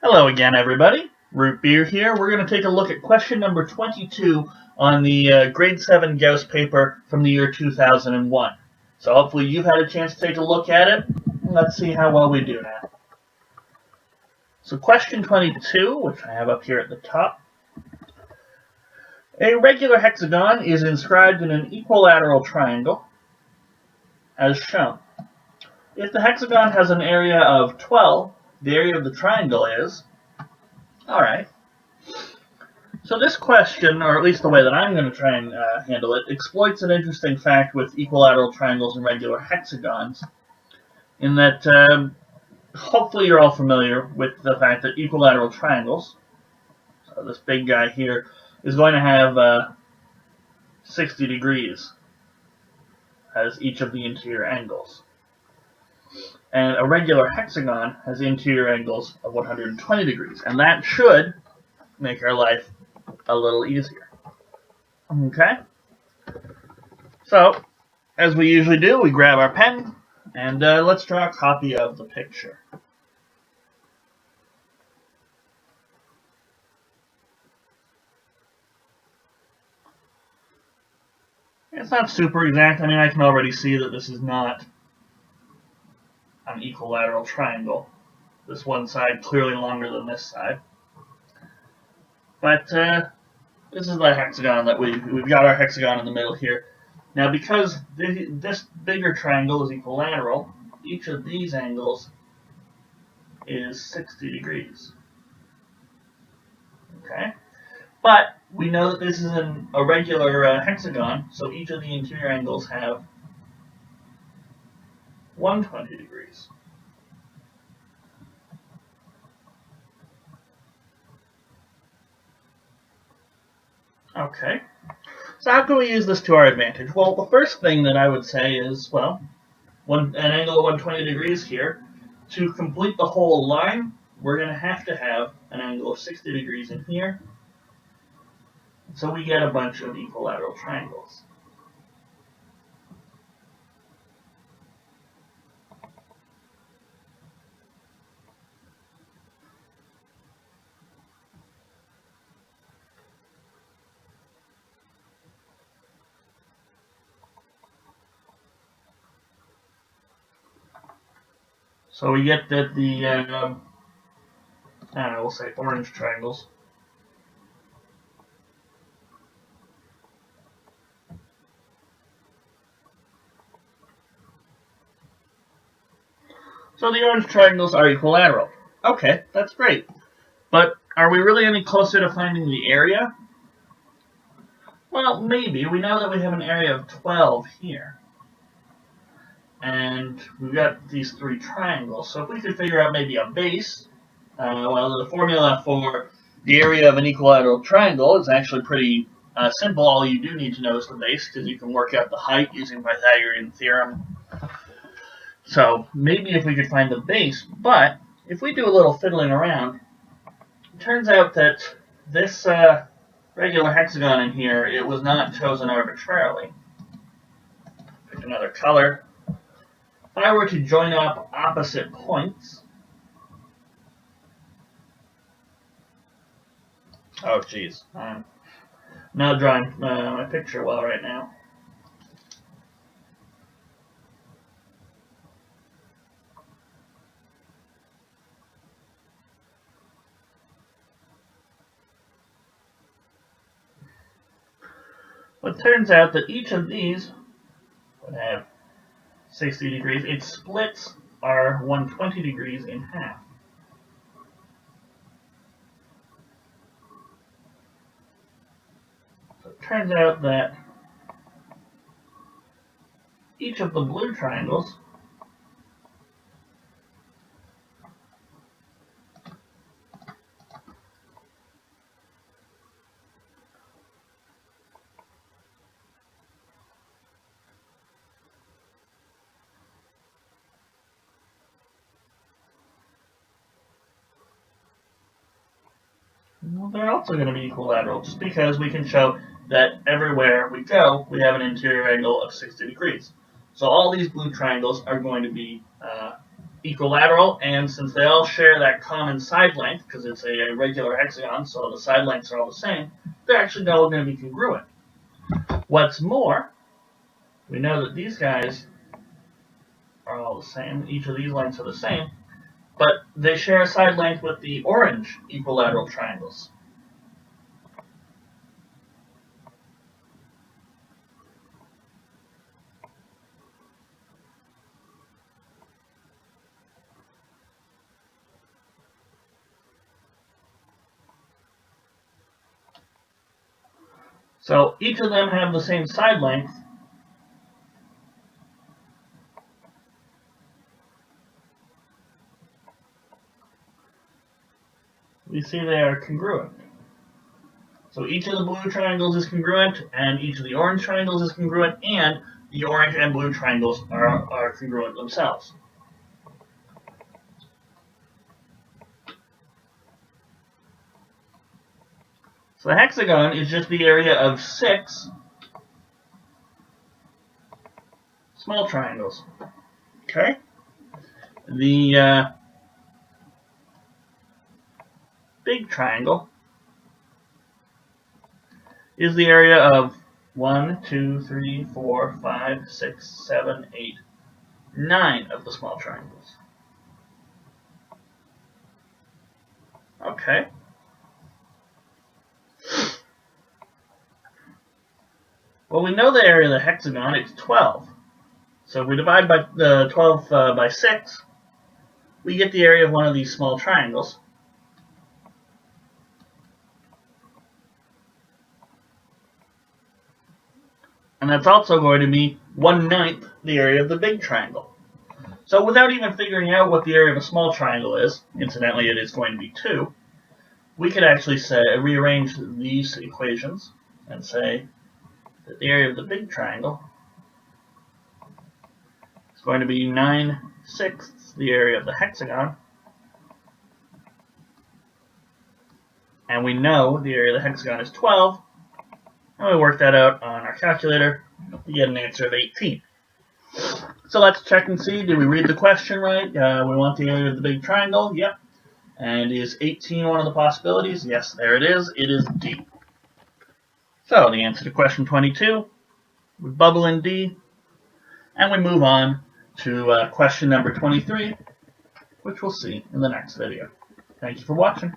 Hello again, everybody. Root Beer here. We're going to take a look at question number 22 on the grade 7 Gauss paper from the year 2001. So hopefully you've had a chance to take a look at it. Let's see how well we do now. So question 22, which I have up here at the top. A regular hexagon is inscribed in an equilateral triangle, as shown. If the hexagon has an area of 12, the area of the triangle is... Alright. So this question, or at least the way that I'm going to try and handle it, exploits an interesting fact with equilateral triangles and regular hexagons, in that hopefully you're all familiar with the fact that equilateral triangles, so this big guy here, is going to have 60 degrees as each of the interior angles. And a regular hexagon has interior angles of 120 degrees, and that should make our life a little easier. Okay? So, as we usually do, we grab our pen, and let's draw a copy of the picture. It's not super exact. I mean, I can already see that this is not an equilateral triangle. This one side clearly longer than this side. But this is the hexagon that we've got our hexagon in the middle here. Now, because this bigger triangle is equilateral, each of these angles is 60 degrees. Okay? But we know that this is a regular hexagon, so each of the interior angles have 120 degrees. Okay, so how can we use this to our advantage? Well, the first thing that I would say is, well, an angle of 120 degrees here. To complete the whole line, we're going to have an angle of 60 degrees in here. So we get a bunch of equilateral triangles. So we get that the, I don't know, we'll say orange triangles. So the orange triangles are equilateral. Okay, that's great. But are we really any closer to finding the area? Well, maybe. We know that we have an area of 12 here. And we've got these three triangles. So if we could figure out maybe a base, well, the formula for the area of an equilateral triangle is actually pretty simple. All you do need to know is the base, because you can work out the height using Pythagorean theorem. So maybe if we could find the base, but if we do a little fiddling around, it turns out that this regular hexagon in here, it was not chosen arbitrarily. Pick another color. If I were to join up opposite points, oh geez, I'm not drawing my picture well right now. Well, it turns out that each of these would have 60 degrees. It splits our 120 degrees in half. So it turns out that each of the blue triangles they're also going to be equilateral, just because we can show that everywhere we go, we have an interior angle of 60 degrees. So all these blue triangles are going to be equilateral, and since they all share that common side length, because it's a regular hexagon, so the side lengths are all the same, they're actually all going to be congruent. What's more, we know that these guys are all the same. Each of these lengths are the same, but they share a side length with the orange equilateral triangles. So each of them have the same side length. We see they are congruent. So each of the blue triangles is congruent, and each of the orange triangles is congruent, and the orange and blue triangles are congruent themselves. So the hexagon is just the area of 6 small triangles. Okay? The big triangle is the area of 1, 2, 3, 4, 5, 6, 7, 8, 9 of the small triangles. Okay. Well, we know the area of the hexagon, it's 12. So if we divide by 12 by 6, we get the area of one of these small triangles. And that's also going to be 1/9 the area of the big triangle. So without even figuring out what the area of a small triangle is, incidentally it is going to be 2, we could actually rearrange these equations and say that the area of the big triangle is going to be 9/6 the area of the hexagon. And we know the area of the hexagon is 12, and we work that out on our calculator to get an answer of 18. So let's check and see, did we read the question right? We want the area of the big triangle, yep. And is 18 one of the possibilities? Yes, there it is D. So the answer to question 22, we bubble in D, and we move on to question number 23, which we'll see in the next video. Thank you for watching.